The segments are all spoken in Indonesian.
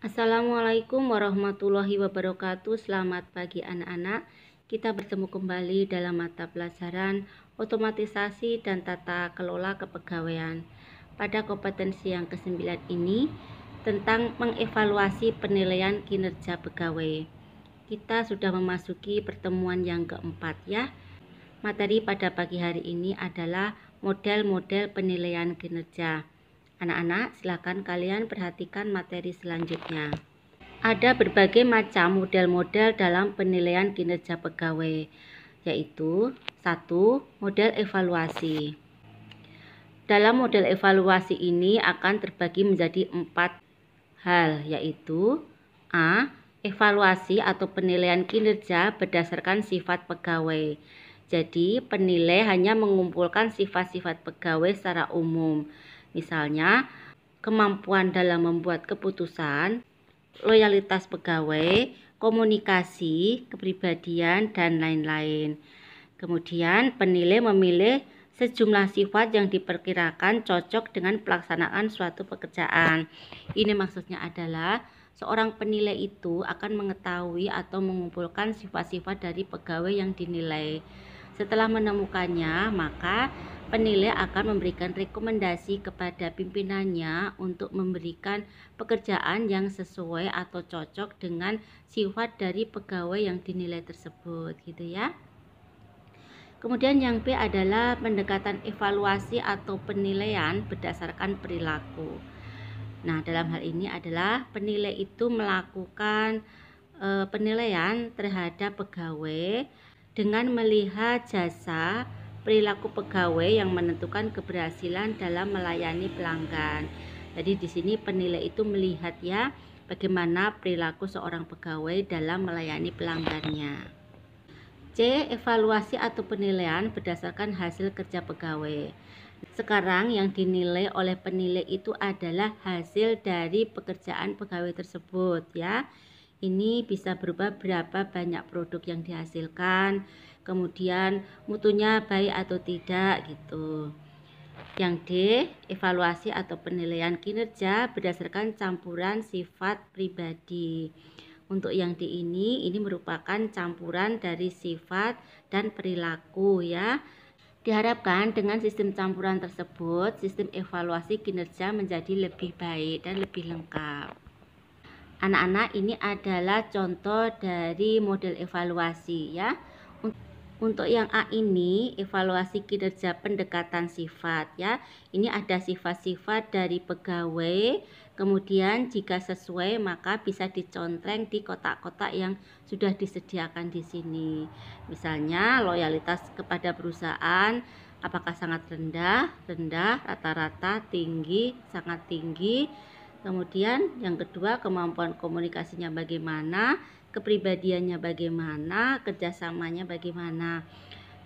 Assalamualaikum warahmatullahi wabarakatuh. Selamat pagi anak-anak. Kita bertemu kembali dalam mata pelajaran otomatisasi dan tata kelola kepegawaian. Pada kompetensi yang ke-9 ini tentang mengevaluasi penilaian kinerja pegawai. Kita sudah memasuki pertemuan yang keempat ya. Materi pada pagi hari ini adalah model-model penilaian kinerja. Anak-anak, silakan kalian perhatikan materi selanjutnya. Ada berbagai macam model-model dalam penilaian kinerja pegawai, yaitu 1. Model evaluasi. Dalam model evaluasi ini akan terbagi menjadi 4 hal, yaitu A. Evaluasi atau penilaian kinerja berdasarkan sifat pegawai. Jadi, penilai hanya mengumpulkan sifat-sifat pegawai secara umum. Misalnya, kemampuan dalam membuat keputusan, loyalitas pegawai, komunikasi, kepribadian, dan lain-lain. Kemudian, penilai memilih sejumlah sifat yang diperkirakan cocok dengan pelaksanaan suatu pekerjaan. Ini maksudnya adalah seorang penilai itu akan mengetahui atau mengumpulkan sifat-sifat dari pegawai yang dinilai. Setelah menemukannya, maka penilai akan memberikan rekomendasi kepada pimpinannya untuk memberikan pekerjaan yang sesuai atau cocok dengan sifat dari pegawai yang dinilai tersebut, gitu ya. Kemudian yang B adalah pendekatan evaluasi atau penilaian berdasarkan perilaku. Nah, dalam hal ini adalah penilai itu melakukan penilaian terhadap pegawai dengan melihat jasa perilaku pegawai yang menentukan keberhasilan dalam melayani pelanggan. Jadi di sini penilai itu melihat ya bagaimana perilaku seorang pegawai dalam melayani pelanggannya. C. Evaluasi atau penilaian berdasarkan hasil kerja pegawai. Sekarang yang dinilai oleh penilai itu adalah hasil dari pekerjaan pegawai tersebut ya. Ini bisa berupa berapa banyak produk yang dihasilkan, kemudian mutunya baik atau tidak gitu. Yang D. Evaluasi atau penilaian kinerja berdasarkan campuran sifat pribadi. Untuk yang D ini merupakan campuran dari sifat dan perilaku ya. Diharapkan dengan sistem campuran tersebut, sistem evaluasi kinerja menjadi lebih baik dan lebih lengkap. Anak-anak, ini adalah contoh dari model evaluasi ya. Untuk yang A ini evaluasi kinerja pendekatan sifat ya. Ini ada sifat-sifat dari pegawai. Kemudian jika sesuai maka bisa dicontreng di kotak-kotak yang sudah disediakan di sini. Misalnya loyalitas kepada perusahaan apakah sangat rendah, rata-rata, tinggi, sangat tinggi. Kemudian yang kedua, kemampuan komunikasinya bagaimana, kepribadiannya bagaimana, kerjasamanya bagaimana.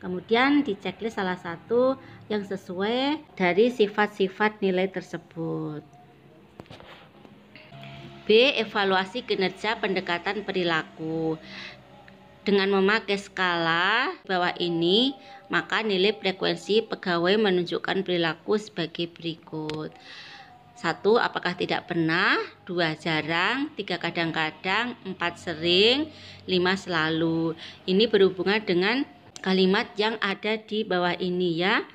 Kemudian di checklist salah satu yang sesuai dari sifat-sifat nilai tersebut. B. Evaluasi kinerja pendekatan perilaku. Dengan memakai skala bawah ini, maka nilai frekuensi pegawai menunjukkan perilaku sebagai berikut. 1. Apakah tidak pernah, 2. jarang, 3. kadang-kadang, 4. sering, 5. selalu. Ini berhubungan dengan kalimat yang ada di bawah ini ya.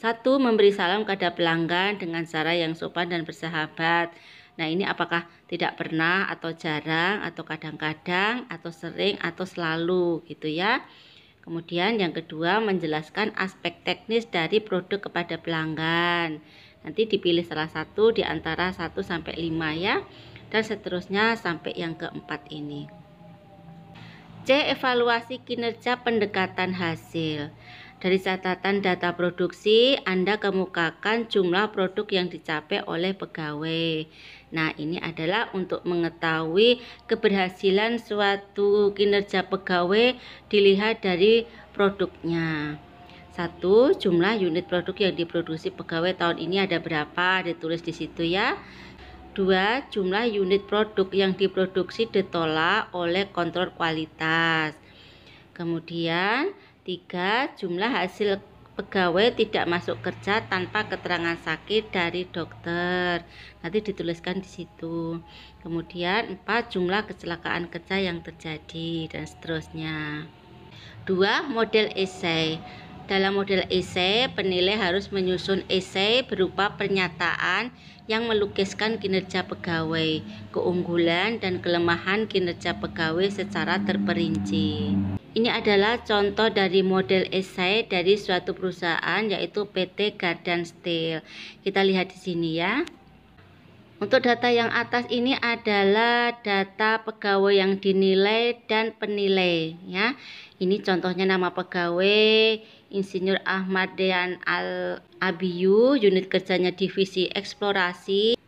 1. Memberi salam kepada pelanggan dengan cara yang sopan dan bersahabat. Nah, ini apakah tidak pernah atau jarang atau kadang-kadang atau sering atau selalu gitu ya. Kemudian yang kedua, menjelaskan aspek teknis dari produk kepada pelanggan. Nanti dipilih salah satu di antara 1 sampai 5 ya. Dan seterusnya sampai yang keempat ini. C. Evaluasi kinerja pendekatan hasil. Dari catatan data produksi, Anda kemukakan jumlah produk yang dicapai oleh pegawai. Nah, ini adalah untuk mengetahui keberhasilan suatu kinerja pegawai dilihat dari produknya. 1. Jumlah unit produk yang diproduksi pegawai tahun ini ada berapa, ditulis di situ ya. 2. Jumlah unit produk yang diproduksi ditolak oleh kontrol kualitas. Kemudian 3. Jumlah hasil pegawai tidak masuk kerja tanpa keterangan sakit dari dokter. Nanti dituliskan di situ. Kemudian 4, jumlah kecelakaan kerja yang terjadi dan seterusnya. 2, model esai. Dalam model esai, penilai harus menyusun esai berupa pernyataan yang melukiskan kinerja pegawai, keunggulan dan kelemahan kinerja pegawai secara terperinci. Ini adalah contoh dari model esai dari suatu perusahaan, yaitu PT Gardan Steel. Kita lihat di sini ya. Untuk data yang atas ini adalah data pegawai yang dinilai dan penilai ya. Ini contohnya nama pegawai Insinyur Ahmad Dean Al-Abiyu, unit kerjanya divisi eksplorasi,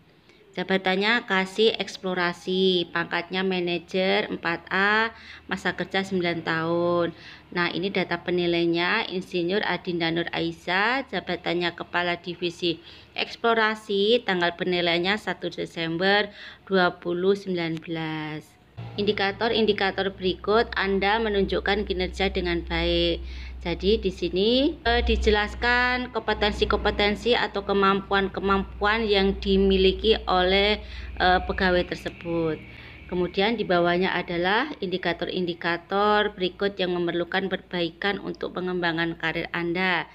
jabatannya kasih eksplorasi, pangkatnya manajer 4A, masa kerja 9 tahun. Nah, ini data penilainya Insinyur Adinda Nur Aisyah, jabatannya kepala divisi eksplorasi, tanggal penilaiannya 1 Desember 2019. Indikator-indikator berikut Anda menunjukkan kinerja dengan baik. Jadi di sini dijelaskan kompetensi-kompetensi atau kemampuan-kemampuan yang dimiliki oleh pegawai tersebut. Kemudian di bawahnya adalah indikator-indikator berikut yang memerlukan perbaikan untuk pengembangan karir Anda.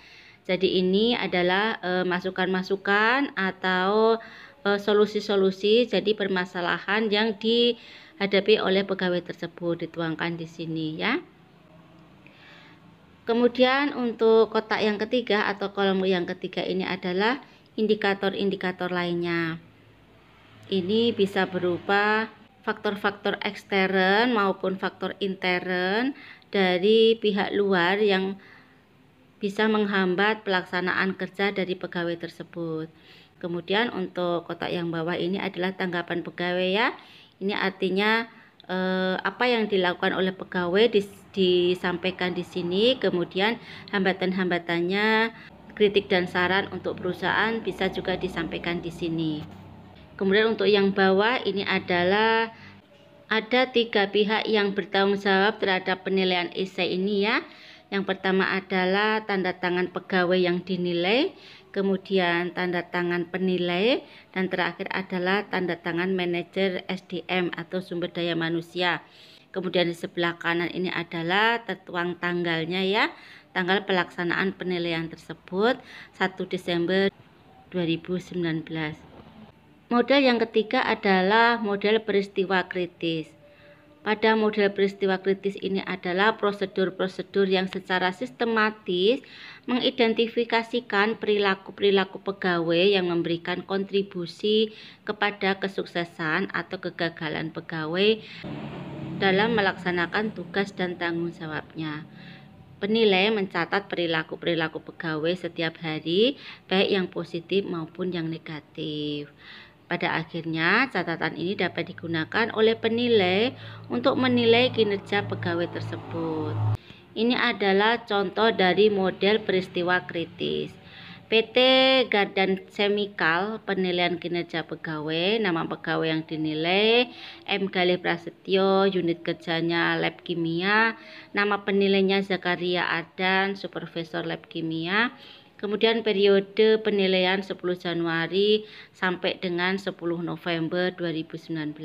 Jadi ini adalah masukan-masukan atau solusi-solusi jadi permasalahan yang dihadapi oleh pegawai tersebut, dituangkan di sini ya. Kemudian untuk kotak yang ketiga atau kolom yang ketiga ini adalah indikator-indikator lainnya. Ini bisa berupa faktor-faktor ekstern maupun faktor intern dari pihak luar yang bisa menghambat pelaksanaan kerja dari pegawai tersebut. Kemudian untuk kotak yang bawah ini adalah tanggapan pegawai ya. Ini artinya apa yang dilakukan oleh pegawai disampaikan di sini. Kemudian hambatan-hambatannya, kritik dan saran untuk perusahaan bisa juga disampaikan di sini. Kemudian untuk yang bawah ini adalah ada 3 pihak yang bertanggung jawab terhadap penilaian esai ini ya. Yang pertama adalah tanda tangan pegawai yang dinilai, kemudian tanda tangan penilai, dan terakhir adalah tanda tangan manajer SDM atau sumber daya manusia. Kemudian di sebelah kanan ini adalah tertuang tanggalnya ya, tanggal pelaksanaan penilaian tersebut 1 Desember 2019. Model yang ketiga adalah model peristiwa kritis. Pada model peristiwa kritis ini adalah prosedur-prosedur yang secara sistematis mengidentifikasikan perilaku-perilaku pegawai yang memberikan kontribusi kepada kesuksesan atau kegagalan pegawai dalam melaksanakan tugas dan tanggung jawabnya. Penilai mencatat perilaku-perilaku pegawai setiap hari, baik yang positif maupun yang negatif. Pada akhirnya, catatan ini dapat digunakan oleh penilai untuk menilai kinerja pegawai tersebut. Ini adalah contoh dari model peristiwa kritis. PT Gardan Chemical, penilaian kinerja pegawai, nama pegawai yang dinilai, M. Galih Prasetyo, unit kerjanya lab kimia, nama penilainya Zakaria Ardan, supervisor lab kimia. Kemudian periode penilaian 10 Januari sampai dengan 10 November 2019.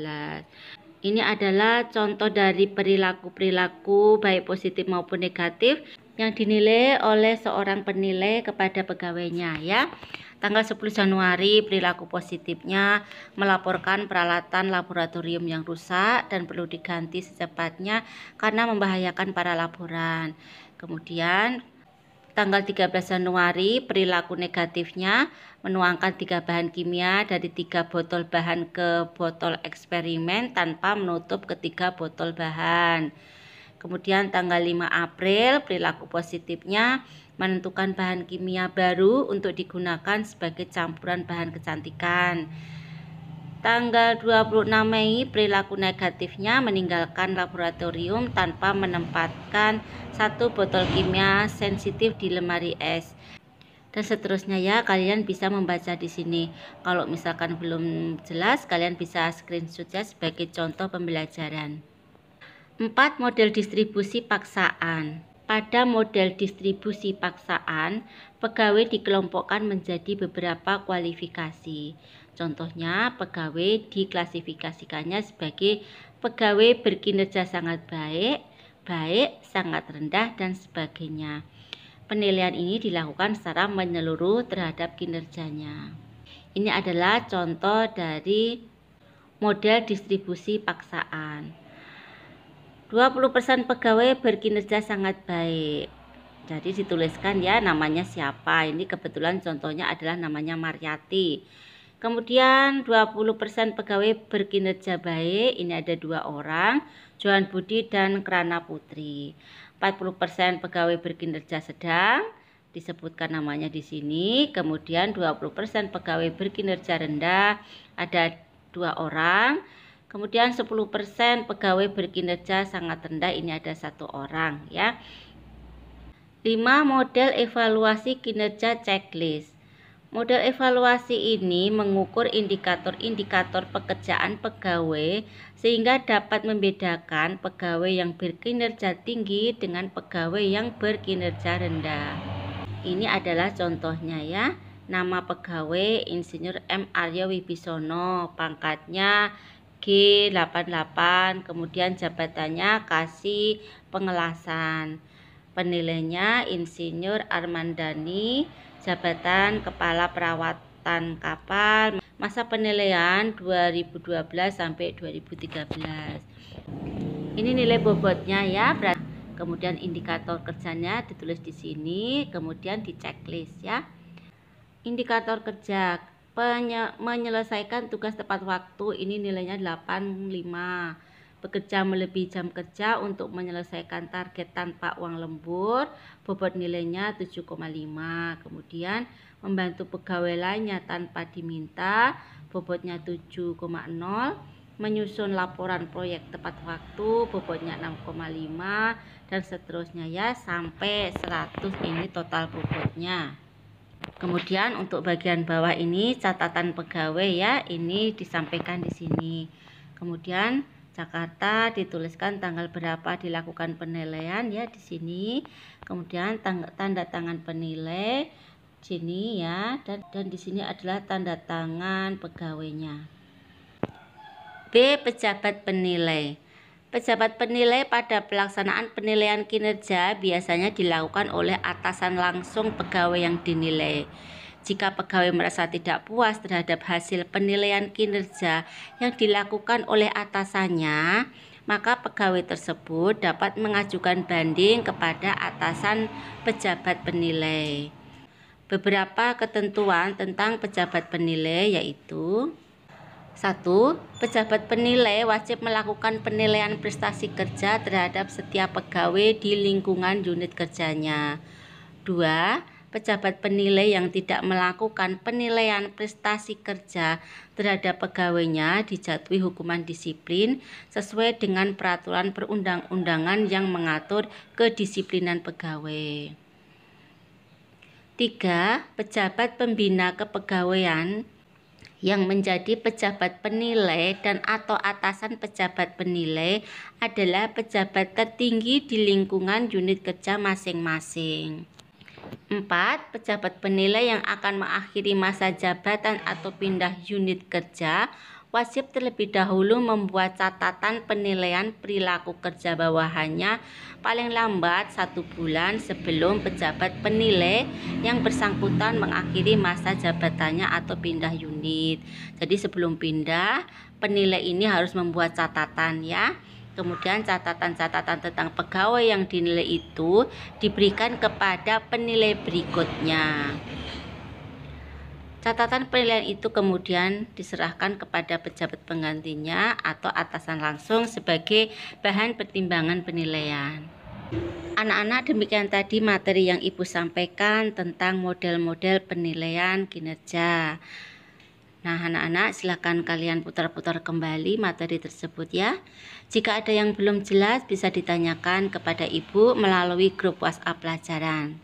Ini adalah contoh dari perilaku-perilaku baik positif maupun negatif yang dinilai oleh seorang penilai kepada pegawainya ya. Tanggal 10 Januari perilaku positifnya melaporkan peralatan laboratorium yang rusak dan perlu diganti secepatnya karena membahayakan para laboran. Kemudian tanggal 13 Januari perilaku negatifnya menuangkan 3 bahan kimia dari 3 botol bahan ke botol eksperimen tanpa menutup ketiga botol bahan. Kemudian tanggal 5 April perilaku positifnya menentukan bahan kimia baru untuk digunakan sebagai campuran bahan kecantikan. Tanggal 26 Mei perilaku negatifnya meninggalkan laboratorium tanpa menempatkan 1 botol kimia sensitif di lemari es. Dan seterusnya ya, kalian bisa membaca di sini. Kalau misalkan belum jelas, kalian bisa screenshot ya sebagai contoh pembelajaran. 4. Model distribusi paksaan. Pada model distribusi paksaan, pegawai dikelompokkan menjadi beberapa kualifikasi. Contohnya, pegawai diklasifikasikannya sebagai pegawai berkinerja sangat baik, baik, sangat rendah, dan sebagainya. Penilaian ini dilakukan secara menyeluruh terhadap kinerjanya. Ini adalah contoh dari model distribusi paksaan. 20% pegawai berkinerja sangat baik. Jadi dituliskan ya namanya siapa. Ini kebetulan contohnya adalah namanya Maryati. Kemudian 20% pegawai berkinerja baik. Ini ada 2 orang, Johan Budi dan Krana Putri. 40% pegawai berkinerja sedang, disebutkan namanya di sini. Kemudian 20% pegawai berkinerja rendah, ada 2 orang. Kemudian 10% pegawai berkinerja sangat rendah, ini ada 1 orang ya. 5 model evaluasi kinerja checklist. Model evaluasi ini mengukur indikator-indikator pekerjaan pegawai sehingga dapat membedakan pegawai yang berkinerja tinggi dengan pegawai yang berkinerja rendah. Ini adalah contohnya ya. Nama pegawai Insinyur M. Aryo Wibisono, pangkatnya G88, kemudian jabatannya kasih pengelasan. Penilainya Insinyur Armandani, jabatan Kepala Perawatan Kapal, masa penilaian 2012 sampai 2013. Ini nilai bobotnya ya, kemudian indikator kerjanya ditulis di sini, kemudian di checklist ya. Indikator kerja, menyelesaikan tugas tepat waktu, ini nilainya 85. Bekerja melebihi jam kerja untuk menyelesaikan target tanpa uang lembur, bobot nilainya 7,5. Kemudian membantu pegawai lainnya tanpa diminta, bobotnya 7,0. Menyusun laporan proyek tepat waktu, bobotnya 6,5, dan seterusnya ya sampai 100. Ini total bobotnya. Kemudian untuk bagian bawah ini catatan pegawai ya, ini disampaikan di sini. Kemudian Jakarta dituliskan tanggal berapa dilakukan penilaian ya di sini. Kemudian tanda tangan penilai sini ya, dan di sini adalah tanda tangan pegawainya. B. Pejabat penilai. Pejabat penilai pada pelaksanaan penilaian kinerja biasanya dilakukan oleh atasan langsung pegawai yang dinilai. Jika pegawai merasa tidak puas terhadap hasil penilaian kinerja yang dilakukan oleh atasannya, maka pegawai tersebut dapat mengajukan banding kepada atasan pejabat penilai. Beberapa ketentuan tentang pejabat penilai yaitu: 1. Pejabat penilai wajib melakukan penilaian prestasi kerja terhadap setiap pegawai di lingkungan unit kerjanya. 2. Pejabat penilai yang tidak melakukan penilaian prestasi kerja terhadap pegawainya dijatuhi hukuman disiplin sesuai dengan peraturan perundang-undangan yang mengatur kedisiplinan pegawai. 3. Pejabat pembina kepegawaian yang menjadi pejabat penilai dan atau atasan pejabat penilai adalah pejabat tertinggi di lingkungan unit kerja masing-masing. 4. Pejabat penilai yang akan mengakhiri masa jabatan atau pindah unit kerja wajib terlebih dahulu membuat catatan penilaian perilaku kerja bawahannya paling lambat 1 bulan sebelum pejabat penilai yang bersangkutan mengakhiri masa jabatannya atau pindah unit. Jadi sebelum pindah, penilai ini harus membuat catatan ya. Kemudian catatan-catatan tentang pegawai yang dinilai itu diberikan kepada penilai berikutnya. Catatan penilaian itu kemudian diserahkan kepada pejabat penggantinya atau atasan langsung sebagai bahan pertimbangan penilaian. Anak-anak, demikian tadi materi yang Ibu sampaikan tentang model-model penilaian kinerja. Nah, anak-anak silakan kalian putar-putar kembali materi tersebut ya. Jika ada yang belum jelas bisa ditanyakan kepada Ibu melalui grup WhatsApp pelajaran.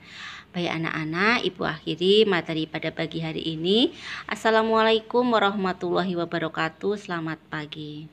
Baik anak-anak, Ibu akhiri materi pada pagi hari ini. Assalamualaikum warahmatullahi wabarakatuh. Selamat pagi.